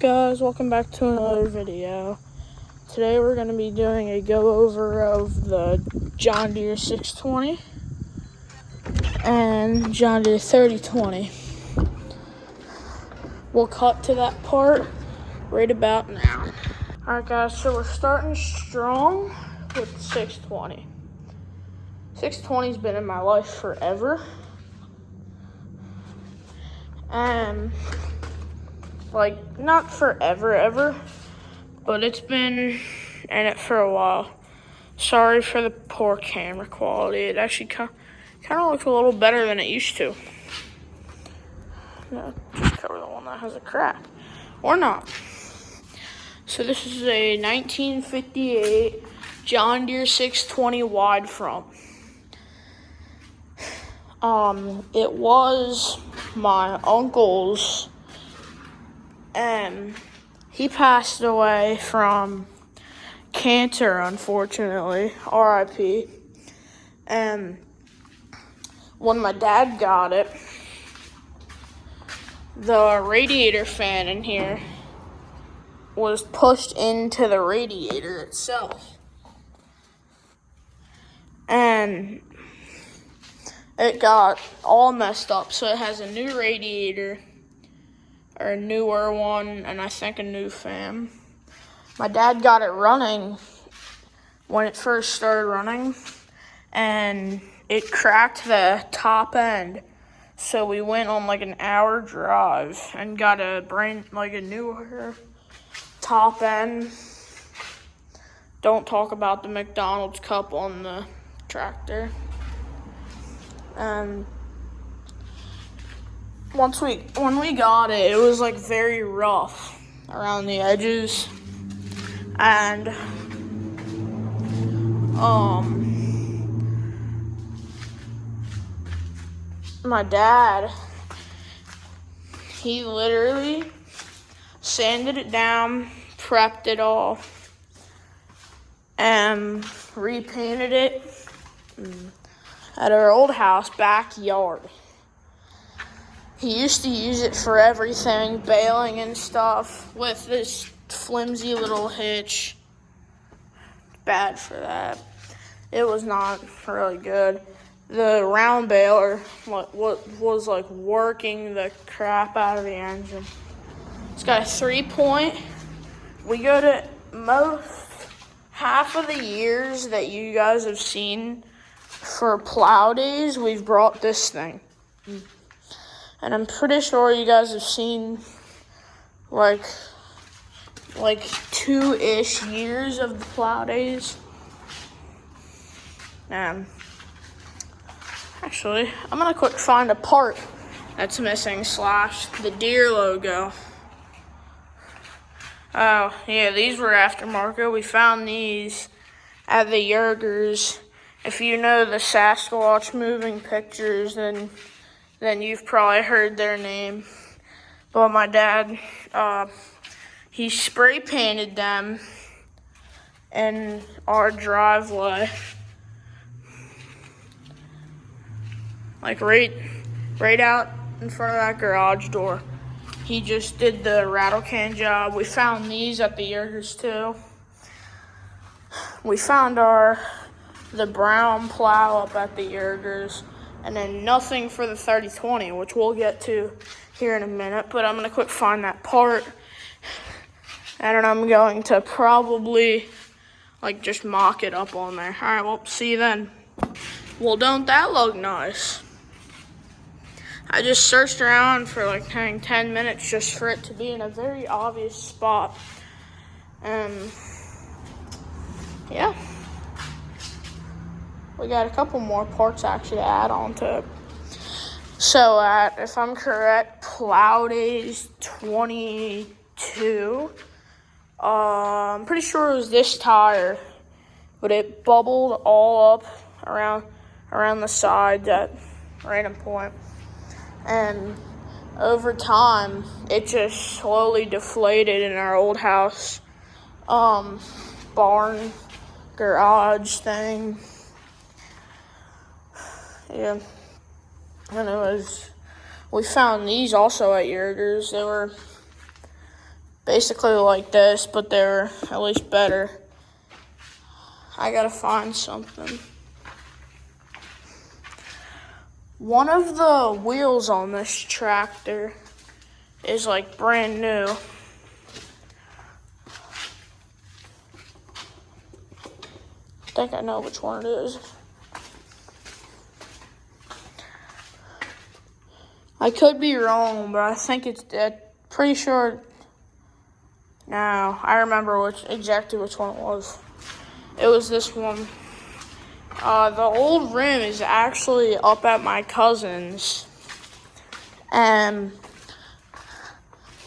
Guys, welcome back to another video. Today we're going to be doing a go-over of the John Deere 620 and John Deere 3020. We'll cut to that part right about now. Alright guys, so we're starting strong with the 620. 620's been in my life forever. And not forever ever, but it's been in it for a while. Sorry for the poor camera quality. It actually kind of looks a little better than it used to. No, just cover the one that has a crack. Or not. So this is a 1958 John Deere 620 wide front. It was my uncle's, and he passed away from cancer, unfortunately, RIP. And when my dad got it, the radiator fan in here was pushed into the radiator itself. And it got all messed up, so it has a new radiator, or a newer one, and I think a new fan. My dad got it running when it first started running, and it cracked the top end. So we went on an hour drive and got a newer top end. Don't talk about the McDonald's cup on the tractor. And when we got it, it was very rough around the edges. And my dad, he literally sanded it down, prepped it all, and repainted it at our old house backyard. He used to use it for everything, baling and stuff, with this flimsy little hitch. Bad for that. It was not really good. The round baler was working the crap out of the engine. It's got a 3-point. We go to half of the years that you guys have seen for plow days, we've brought this thing. And I'm pretty sure you guys have seen like 2-ish years of the plow days. Actually, I'm gonna quick find a part that's missing / the Deere logo. Oh, yeah, these were aftermarket. We found these at the Yergers. If you know the Sasquatch moving pictures, then you've probably heard their name. But my dad, he spray painted them in our driveway. Right out in front of that garage door. He just did the rattle can job. We found these at the Yergers too. We found the brown plow up at the Yergers. And then nothing for the 3020, which we'll get to here in a minute. But I'm going to quick find that part. And then I'm going to probably, just mock it up on there. All right, well, see you then. Well, don't that look nice? I just searched around for 10 minutes just for it to be in a very obvious spot. And, yeah. We got a couple more parts actually to add on to it. So if I'm correct, plow days 22. I'm pretty sure it was this tire, but it bubbled all up around the sides at random point. And over time, it just slowly deflated in our old house, barn, garage thing. Yeah, and we found these also at Yergers. basically like this, but they're at least better. I gotta find something. One of the wheels on this tractor is like brand new. I think I know which one it is. I could be wrong, but I think it's pretty sure. No, I remember exactly which one it was. It was this one. The old rim is actually up at my cousin's, and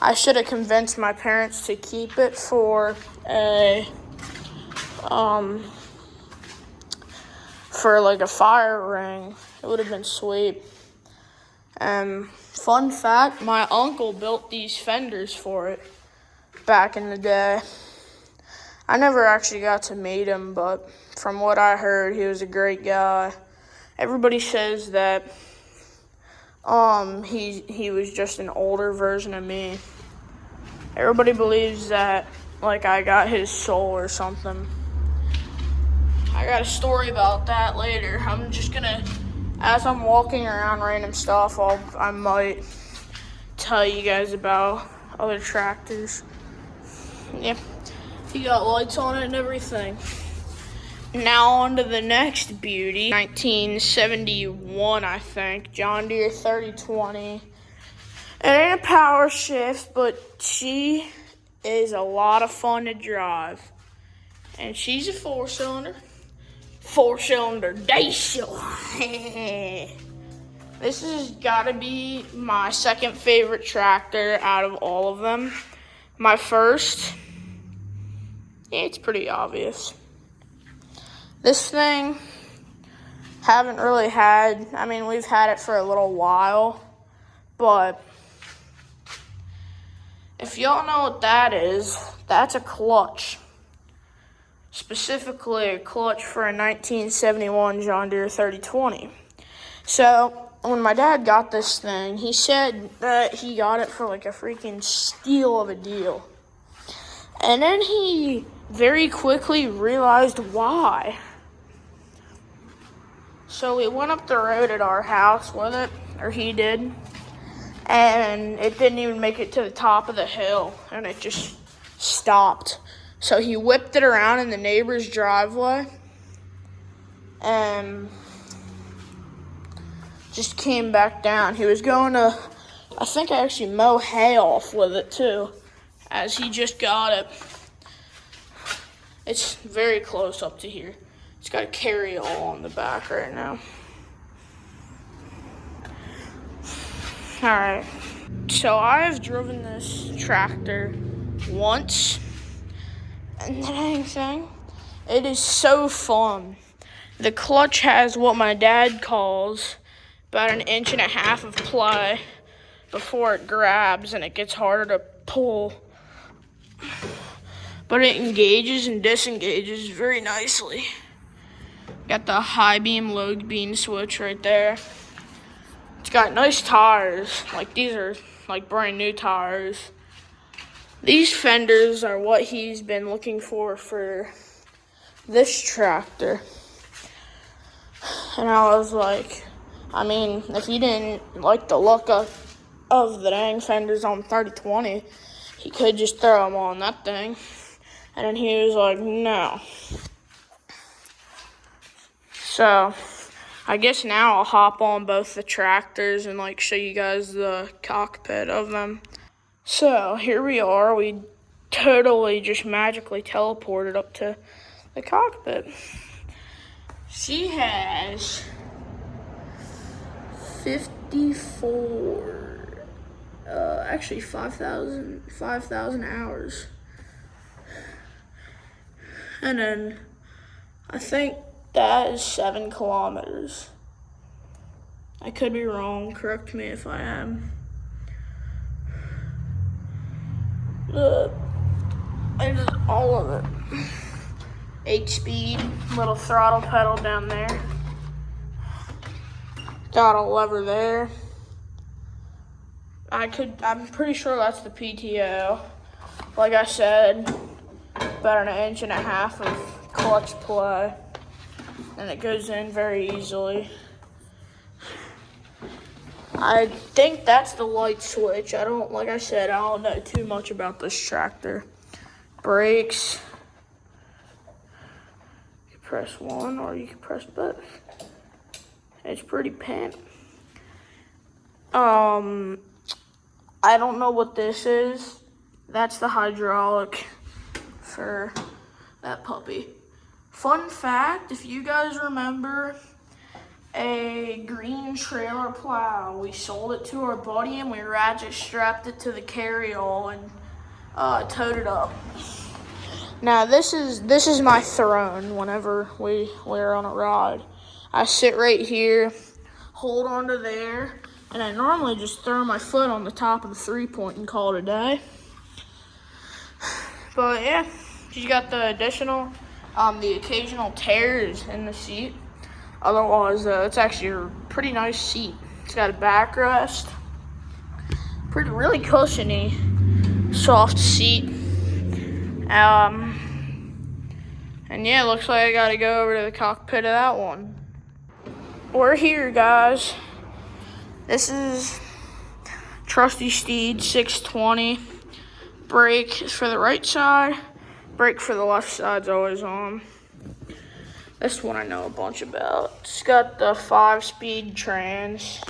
I should have convinced my parents to keep it for like a fire ring. It would have been sweet. Fun fact, my uncle built these fenders for it back in the day. I never actually got to meet him, but from what I heard, he was a great guy. Everybody says that he was just an older version of me. Everybody believes that like I got his soul or something. I got a story about that later. I'm just gonna, as I'm walking around random stuff, I might tell you guys about other tractors. Yeah, he got lights on it and everything. Now on to the next beauty. 1971, I think. John Deere 3020. It ain't a power shift, but she is a lot of fun to drive. And she's a four-cylinder diesel. This has got to be my second favorite tractor out of all of them. My first, it's pretty obvious. This thing, haven't really had, we've had it for a little while, but if y'all know what that is, that's a clutch. Specifically a clutch for a 1971 John Deere 3020. So when my dad got this thing, he said that he got it for like a freaking steal of a deal. And then he very quickly realized why. So we went up the road at our house with it, or he did, and it didn't even make it to the top of the hill, and it just stopped. So he whipped it around in the neighbor's driveway and just came back down. He was going to, I think, actually mow hay off with it too, as he just got it. It's very close up to here. It's got a carry-all on the back right now. Alright, so I've driven this tractor once, and dang thing, it is so fun. The clutch has what my dad calls about 1.5 inches of play before it grabs and it gets harder to pull. But it engages and disengages very nicely. Got the high beam, low beam switch right there. It's got nice tires. Like these are like brand new tires. These fenders are what he's been looking for this tractor. And I was like, if you didn't like the look of the dang fenders on 3020, he could just throw them on that thing. And then he was like, no. So I guess now I'll hop on both the tractors and show you guys the cockpit of them. So here we are. We totally just magically teleported up to the cockpit. She has 5,000 hours. And then I think that is 7 kilometers. I could be wrong. Correct me if I am. It is all of it. 8-speed, little throttle pedal down there. Got a lever there. I'm pretty sure that's the PTO. like I said, about 1.5 inches of clutch play, and it goes in very easily. I think that's the light switch. Like I said, I don't know too much about this tractor. Brakes. You can press one or you can press both. It's pretty pink. I don't know what this is. That's the hydraulic for that puppy. Fun fact, if you guys remember a green trailer plow, we sold it to our buddy and we ratchet strapped it to the carryall and towed it up. Now this is my throne whenever we're on a ride. I sit right here, hold onto there, and I normally just throw my foot on the top of the 3-point and call it a day. But yeah, you got the additional, the occasional tears in the seat. Otherwise, it's actually a pretty nice seat. It's got a backrest, really cushiony, soft seat. And yeah, looks like I gotta go over to the cockpit of that one. We're here, guys. This is Trusty Steed 620. Brake is for the right side. Brake for the left side's always on. This one I know a bunch about. It's got the 5-speed trans.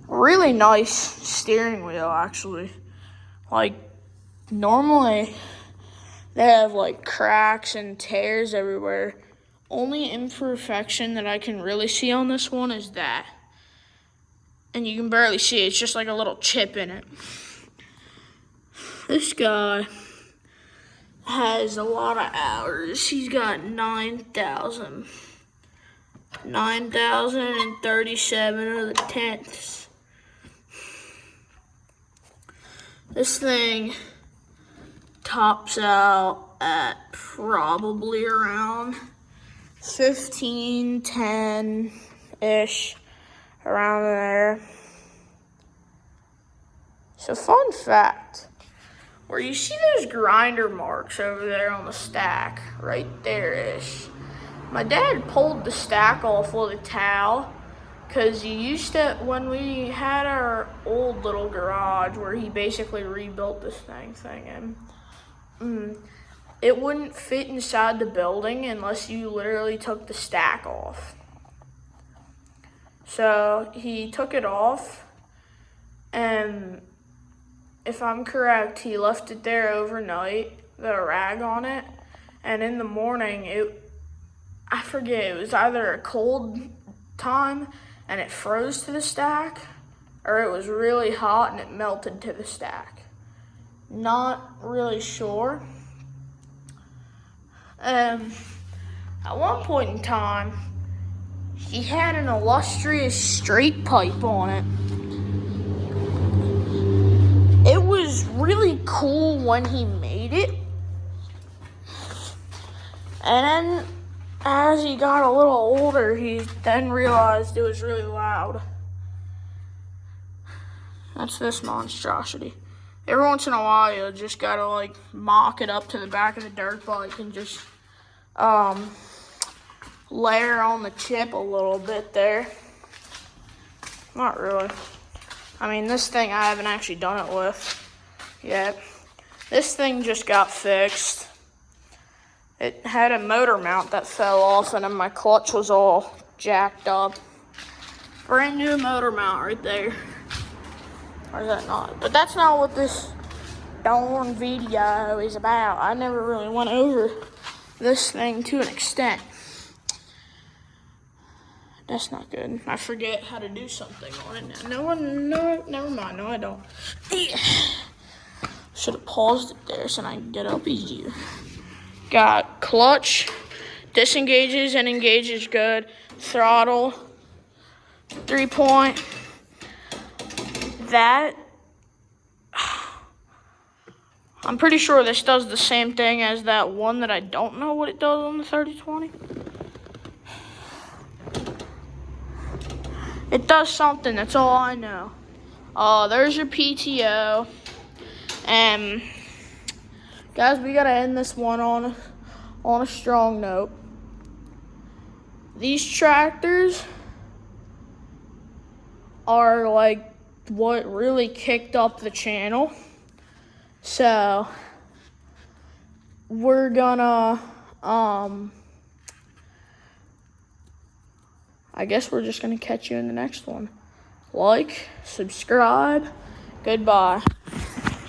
Really nice steering wheel, actually. Like, normally they have like cracks and tears everywhere. Only imperfection that I can really see on this one is that. And you can barely see it. It's just like a little chip in it. This guy has a lot of hours. He's got 9,037 of the tenths. This thing tops out at probably around 1510-ish, around there. So fun fact, where you see those grinder marks over there on the stack, right there-ish, my dad pulled the stack off with a towel, because he used to, when we had our old little garage where he basically rebuilt this thing in, it wouldn't fit inside the building unless you literally took the stack off. So he took it off, and if I'm correct, he left it there overnight, the rag on it, and in the morning, I forget, it was either a cold time and it froze to the stack, or it was really hot and it melted to the stack. Not really sure. At one point in time, he had an illustrious straight pipe on it. It was really cool when he made it. And then as he got a little older, he then realized it was really loud. That's this monstrosity. Every once in a while, you just gotta like mock it up to the back of the dirt bike and just layer on the chip a little bit there. Not really. I mean, this thing I haven't actually done it with yet. This thing just got fixed. It had a motor mount that fell off, and then my clutch was all jacked up. Brand new motor mount right there. Or is that not? But that's not what this darn video is about. I never really went over this thing to an extent. That's not good. I forget how to do something on it now. Never mind. No, I don't. Should have paused it there so I can get up easier. Got clutch, disengages and engages good. Throttle, 3-point. That, I'm pretty sure this does the same thing as that one that I don't know what it does on the 3020. It does something, that's all I know. There's your PTO. Guys, we gotta end this one on a strong note. These tractors are like what really kicked up the channel. So we're gonna I guess we're just gonna catch you in the next one. Like, subscribe, goodbye.